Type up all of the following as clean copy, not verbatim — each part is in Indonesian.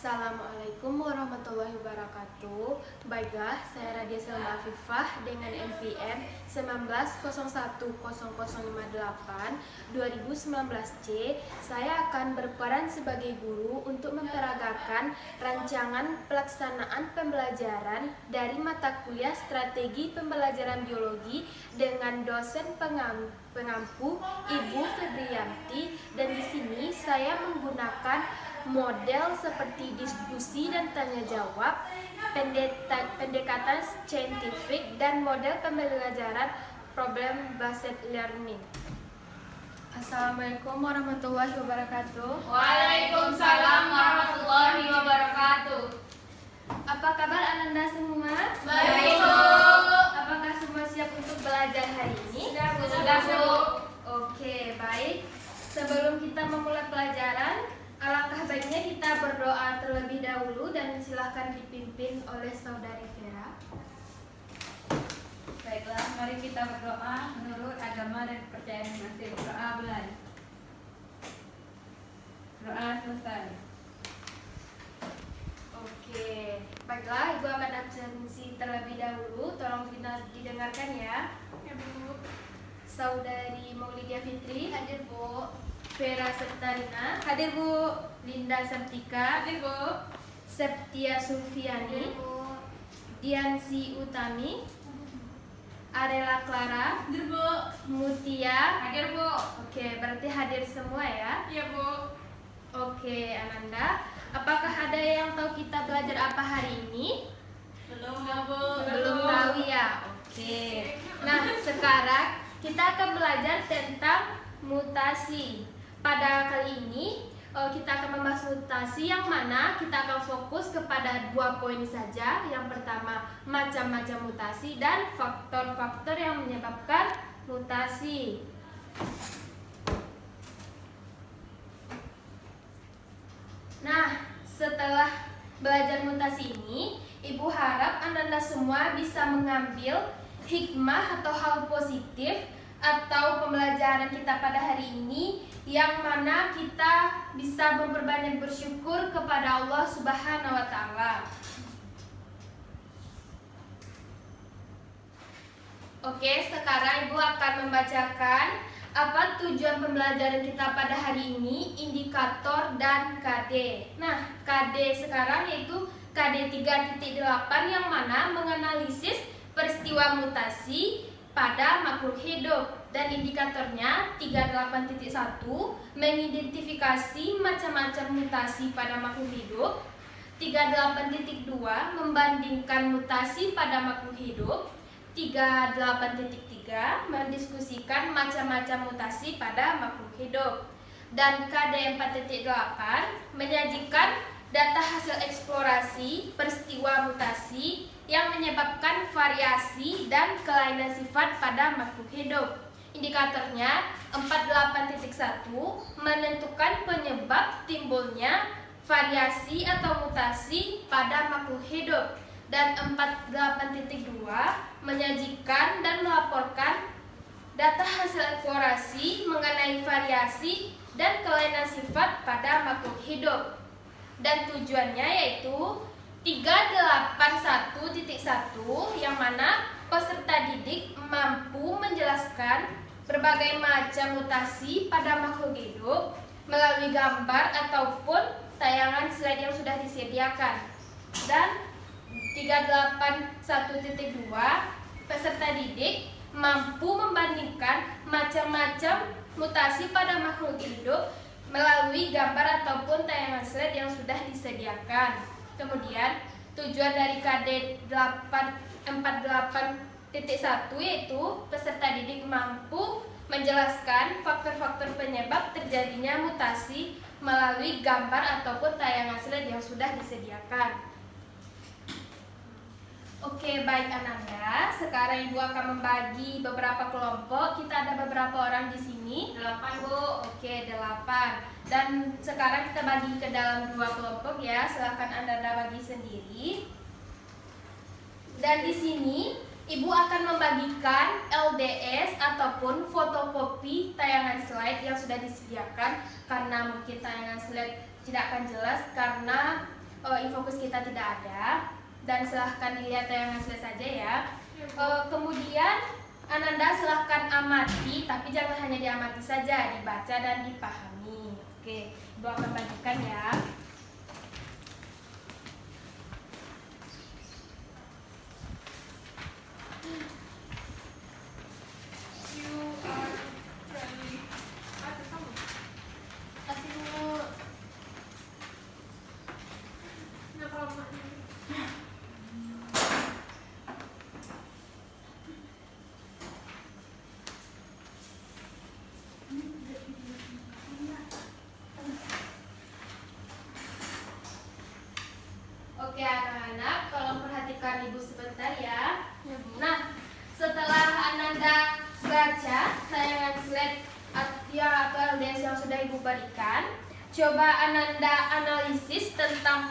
Assalamualaikum warahmatullahi wabarakatuh. Baiklah, saya Radia Selma Afifah dengan NPM 190058-2019C. Saya akan berperan sebagai guru untuk memperagakan rancangan pelaksanaan pembelajaran dari mata kuliah Strategi Pembelajaran Biologi dengan dosen pengampu Ibu Febrianti, dan di sini saya menggunakan model seperti diskusi dan tanya jawab, pendekatan saintifik, dan model pembelajaran problem based learning. Assalamualaikum warahmatullahi wabarakatuh. Waalaikumsalam warahmatullahi wabarakatuh. Apa kabar Ananda semua? Baik, Bu. Apakah semua siap untuk belajar hari ini? Sudah, Bu. Oke, baik. Sebelum kita memulai pelajaran, alangkah baiknya kita berdoa terlebih dahulu, dan silahkan dipimpin oleh Saudari Vera. Baiklah, mari kita berdoa menurut agama dan kepercayaan masing-masing. Doa mulai. Doa selesai. Oke, baiklah, Ibu akan absensi terlebih dahulu. Tolong didengarkan ya. Ya, Bu. Saudari Maulidia Fitri, Hadir, Bu. Vera Septarina, Hadir, Bu. Linda Septika, Hadir, Bu. Septia Sulfiani, Diansi Utami, Arela Clara, Hadir, Bu. Mutia. Hadir, Bu. Oke, berarti hadir semua ya. Iya, Bu. Oke, Ananda, apakah ada yang tahu kita belajar apa hari ini? Belum, Bu. Belum tahu ya. Oke. Nah, sekarang kita akan belajar tentang mutasi. Pada kali ini kita akan membahas mutasi, yang mana kita akan fokus kepada 2 poin saja. Yang pertama, macam-macam mutasi, dan faktor-faktor yang menyebabkan mutasi. Nah, setelah belajar mutasi ini, Ibu harap Anda semua bisa mengambil hikmah atau hal positif atau pembelajaran kita pada hari ini, yang mana kita bisa memperbanyak bersyukur kepada Allah Subhanahu wa Ta'ala. Oke, sekarang Ibu akan membacakan apa tujuan pembelajaran kita pada hari ini, indikator dan KD. Nah, KD sekarang yaitu KD 3.8, yang mana menganalisis peristiwa mutasi pada makhluk hidup, dan indikatornya 38.1 mengidentifikasi macam-macam mutasi pada makhluk hidup, 38.2 membandingkan mutasi pada makhluk hidup, 38.3 mendiskusikan macam-macam mutasi pada makhluk hidup, dan KD 4.8 menyajikan data hasil eksplorasi peristiwa mutasi yang menyebabkan variasi dan kelainan sifat pada makhluk hidup. Indikatornya 48.1 menentukan penyebab timbulnya variasi atau mutasi pada makhluk hidup, dan 48.2 menyajikan dan melaporkan data hasil eksplorasi mengenai variasi dan kelainan sifat pada makhluk hidup. Dan tujuannya yaitu 381.1, yang mana peserta didik mampu menjelaskan berbagai macam mutasi pada makhluk hidup melalui gambar ataupun tayangan slide yang sudah disediakan. Dan 381.2, peserta didik mampu membandingkan macam-macam mutasi pada makhluk hidup melalui gambar ataupun tayangan slide yang sudah disediakan. Kemudian tujuan dari KD 48.1 yaitu peserta didik mampu menjelaskan faktor-faktor penyebab terjadinya mutasi melalui gambar ataupun tayangan slide yang sudah disediakan. Oke, baik Ananda. Sekarang Ibu akan membagi beberapa kelompok. Kita ada beberapa orang di sini. 8, Bu. Oke, 8. Dan sekarang kita bagi ke dalam 2 kelompok ya. Silakan Anda bagi sendiri. Dan di sini Ibu akan membagikan LDS ataupun fotokopi tayangan slide yang sudah disediakan, karena mungkin tayangan slide tidak akan jelas karena infokus kita tidak ada, dan silahkan dilihat tayangan hasil saja ya. Kemudian Ananda silahkan amati, tapi jangan hanya diamati saja, dibaca dan dipahami. Oke, Ibu akan bagikan ya. Kasih dulu. Oke anak-anak, tolong perhatikan Ibu sebentar ya. Nah, setelah Ananda baca tayangan slide atau LDS yang sudah Ibu berikan, coba Ananda analisis tentang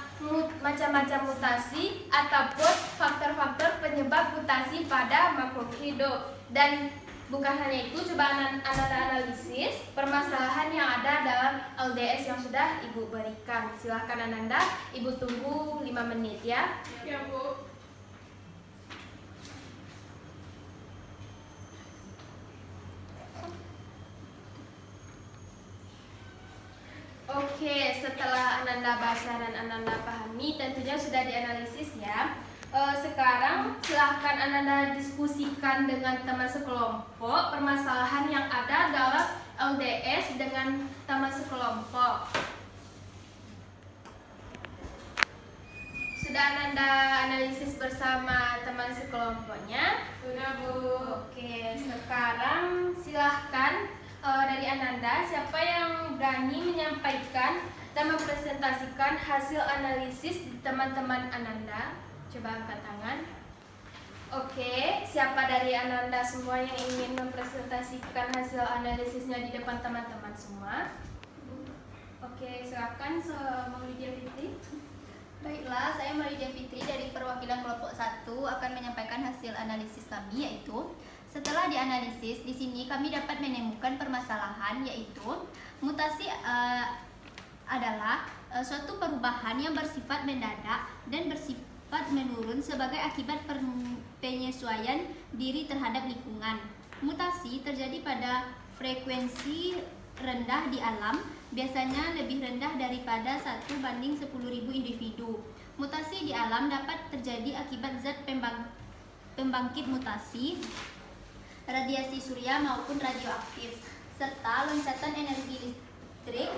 macam-macam mutasi ataupun faktor-faktor penyebab mutasi pada makhluk hidup. Dan bukan hanya itu, coba Ananda analisis permasalahan yang ada dalam LDS yang sudah Ibu berikan. Silahkan Ananda, Ibu tunggu 5 menit ya. Ya, Bu. Oke, setelah Ananda baca dan Ananda pahami, tentunya sudah dianalisis ya. Sekarang silahkan Ananda diskusikan dengan teman sekelompok permasalahan yang ada dalam LDS dengan teman sekelompok. Sudah Ananda analisis bersama teman sekelompoknya? Sudah, Bu. Oke, sekarang silahkan dari Ananda, siapa yang berani menyampaikan dan mempresentasikan hasil analisis di teman-teman Ananda? Coba angkat tangan. Oke, siapa dari Ananda semua yang ingin mempresentasikan hasil analisisnya di depan teman-teman semua? Oke, silakan Maulidia Fitri. Baiklah, saya Maulidia Fitri dari perwakilan kelompok 1 akan menyampaikan hasil analisis kami, yaitu setelah dianalisis, di sini kami dapat menemukan permasalahan, yaitu mutasi adalah suatu perubahan yang bersifat mendadak dan bersifat menurun sebagai akibat penyesuaian diri terhadap lingkungan. Mutasi terjadi pada frekuensi rendah di alam, biasanya lebih rendah daripada 1/10.000 individu. Mutasi di alam dapat terjadi akibat zat pembangkit mutasi, radiasi surya maupun radioaktif, serta loncatan energi listrik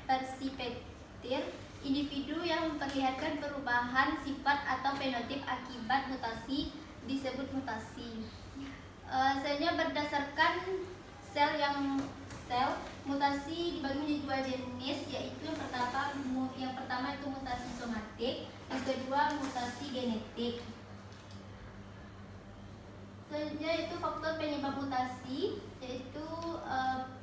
persiptir. Individu yang memperlihatkan perubahan sifat atau fenotip akibat mutasi disebut mutasi. Selnya berdasarkan sel mutasi dibagi menjadi 2 jenis, yaitu yang pertama itu mutasi somatik, yang kedua mutasi genetik. Selanjutnya itu faktor penyebab mutasi, yaitu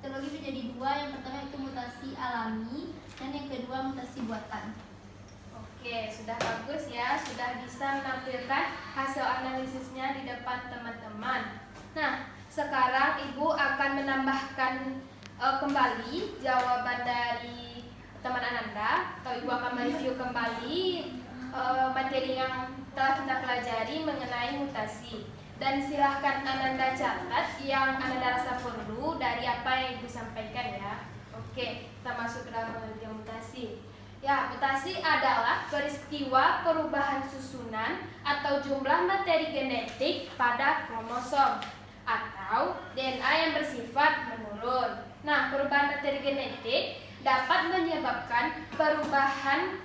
terbagi menjadi 2. Yang pertama itu mutasi alami dan yang kedua mutasi buatan. Oke, sudah bagus ya, sudah bisa menampilkan hasil analisisnya di depan teman-teman. Nah, sekarang Ibu akan menambahkan kembali jawaban dari teman Ananda, atau Ibu akan mereview kembali materi yang telah kita pelajari mengenai mutasi. Dan silahkan Ananda catat yang Ananda rasa perlu dari apa yang Ibu sampaikan ya. Oke, kita masuk ke dalam pengertian mutasi. Ya, mutasi adalah peristiwa perubahan susunan atau jumlah materi genetik pada kromosom atau DNA yang bersifat menurun. Nah, perubahan materi genetik dapat menyebabkan perubahan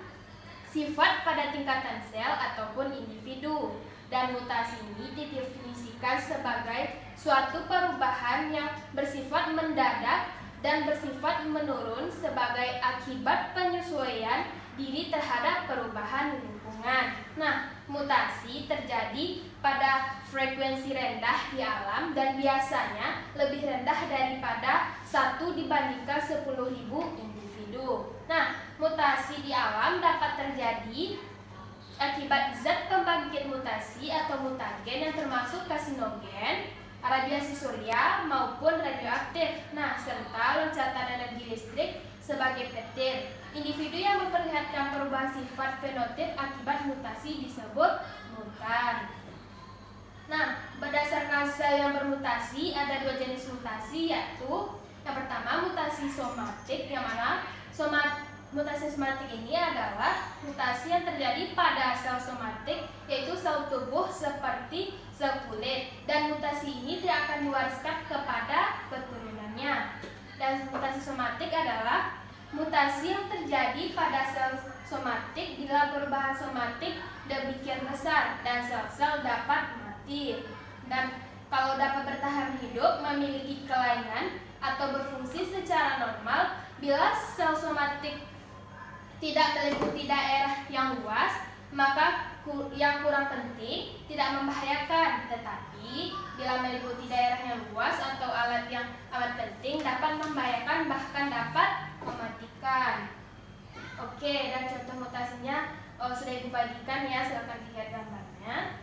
sifat pada tingkatan sel ataupun individu. Dan mutasi ini didefinisikan sebagai suatu perubahan yang bersifat mendadak dan bersifat menurun sebagai akibat penyesuaian diri terhadap perubahan lingkungan. Nah, mutasi terjadi pada frekuensi rendah di alam dan biasanya lebih rendah daripada 1 dibandingkan 10.000 individu. Nah, mutasi di alam dapat terjadi akibat zat pembangkit mutasi atau mutagen yang termasuk karsinogen, radiasi surya maupun radioaktif. serta loncatan energi listrik sebagai petir. Individu yang memperlihatkan perubahan perubahan sifat fenotip akibat mutasi disebut mutan. Nah, berdasarkan sel yang bermutasi ada dua jenis mutasi, yaitu yang pertama mutasi somatik, yang mana mutasi somatik ini adalah mutasi yang terjadi pada sel somatik, yaitu sel tubuh seperti sel kulit, dan mutasi ini tidak akan diwariskan kepada keturunannya. Dan mutasi somatik adalah mutasi yang terjadi pada sel somatik bila perubahan somatik demikian besar dan sel-sel dapat mati. Dan kalau dapat bertahan hidup memiliki kelainan atau berfungsi secara normal bila sel somatik tidak meliputi daerah yang luas, maka yang kurang penting tidak membahayakan, tetapi bila meliputi daerah yang luas atau alat yang amat penting dapat membahayakan, bahkan dapat mematikan. Oke, dan contoh mutasinya sudah ibu bagikan ya, silakan dilihat gambarnya.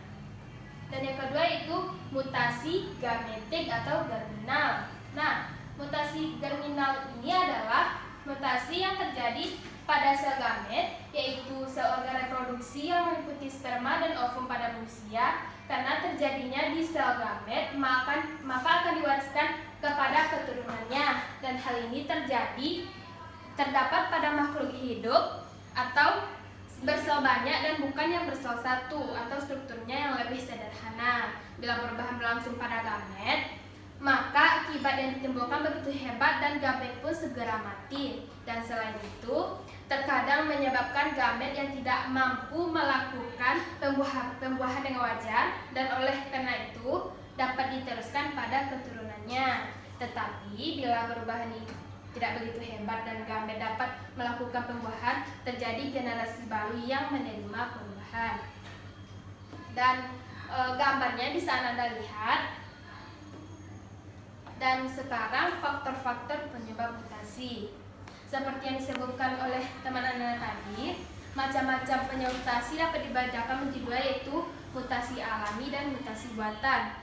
Dan yang kedua itu mutasi gametik atau germinal. Nah, mutasi germinal ini adalah mutasi yang terjadi pada sel gamet, yaitu sel organ reproduksi yang meliputi sperma dan ovum pada manusia. Karena terjadinya di sel gamet, maka akan diwariskan kepada keturunannya. Dan hal ini terdapat pada makhluk hidup atau bersel banyak dan bukan yang bersel satu, atau strukturnya yang lebih sederhana. Bila perubahan berlangsung pada gamet, maka akibat yang ditimbulkan begitu hebat dan gamet pun segera mati. Dan selain itu, terkadang menyebabkan gamet yang tidak mampu melakukan pembuahan dengan wajar, dan oleh karena itu dapat diteruskan pada keturunannya. Tetapi bila perubahan ini tidak begitu hebat dan gamet dapat melakukan pembuahan, terjadi generasi baru yang menerima perubahan. Dan gambarnya bisa Anda lihat. Dan sekarang faktor-faktor penyebab mutasi. Seperti yang disebutkan oleh teman Anda tadi, macam-macam penyebab mutasi dapat dibedakan menjadi dua, yaitu mutasi alami dan mutasi buatan.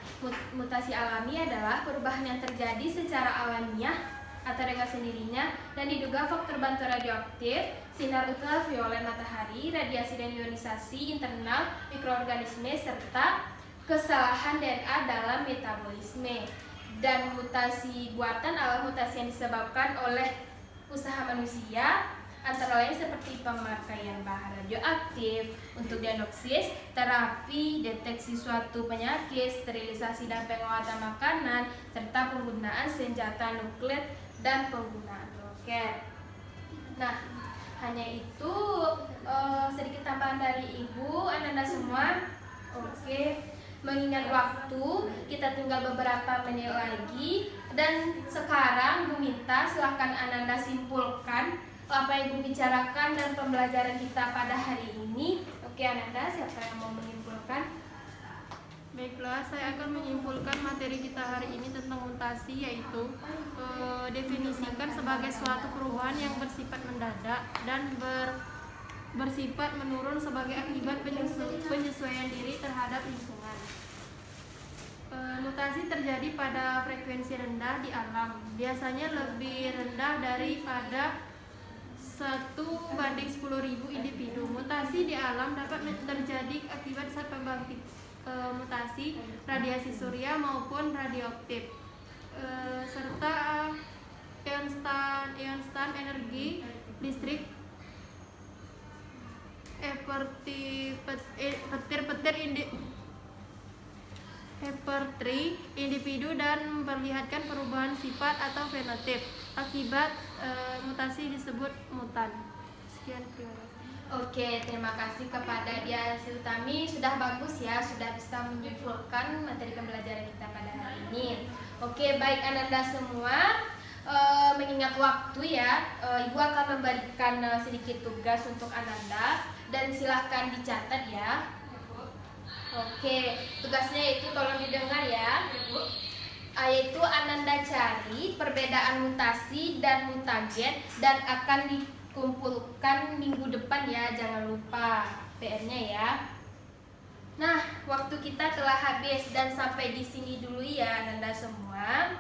Mutasi alami adalah perubahan yang terjadi secara alamiah atau dengan sendirinya dan diduga faktor bantu radioaktif, sinar ultraviolet matahari, radiasi dan ionisasi internal mikroorganisme, serta kesalahan DNA dalam metabolisme. Dan mutasi buatan adalah mutasi yang disebabkan oleh usaha manusia, antara lain seperti pemakaian bahan radioaktif untuk diagnosis, terapi, deteksi suatu penyakit, sterilisasi dan pengawatan makanan, serta penggunaan senjata nuklir dan penggunaan roket. Nah, hanya itu sedikit tambahan dari Ibu, Ananda semua. Oke. Mengingat waktu, kita tinggal beberapa menit lagi. Dan sekarang Bu Minta, silakan Ananda simpulkan apa yang Ibu bicarakan dan pembelajaran kita pada hari ini. Oke Ananda, siapa yang mau menyimpulkan? Baiklah, saya akan menyimpulkan materi kita hari ini tentang mutasi, yaitu definisikan sebagai suatu perubahan yang bersifat mendadak dan bersifat menurun sebagai akibat penyesuaian diri terhadap lingkungan. Mutasi terjadi pada frekuensi rendah di alam, biasanya lebih rendah daripada 1/10.000 individu. Mutasi di alam dapat terjadi akibat zat pembangkit mutasi, radiasi surya maupun radioaktif, serta ion-stan energi listrik, petir individu, dan memperlihatkan perubahan sifat atau fenotip. Akibat mutasi disebut mutan. Sekian, terima kasih. Oke, terima kasih kepada Dia Siltami, sudah bagus ya, sudah bisa menyimpulkan materi pembelajaran kita pada hari ini. Oke, baik Ananda semua, mengingat waktu ya, Ibu akan memberikan sedikit tugas untuk Ananda dan silahkan dicatat ya. Oke, tugasnya itu tolong didengar ya, yaitu Ananda cari perbedaan mutasi dan mutagen dan akan dikumpulkan minggu depan ya, jangan lupa PR-nya ya. Nah, waktu kita telah habis dan sampai di sini dulu ya Ananda semua.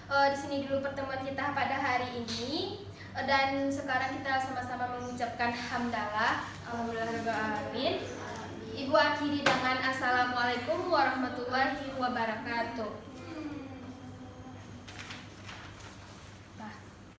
Di sini dulu pertemuan kita pada hari ini. Dan sekarang kita sama-sama mengucapkan hamdalah. Alhamdulillahirrahmanirrahim. Ibu akhiri dengan Assalamualaikum warahmatullahi wabarakatuh.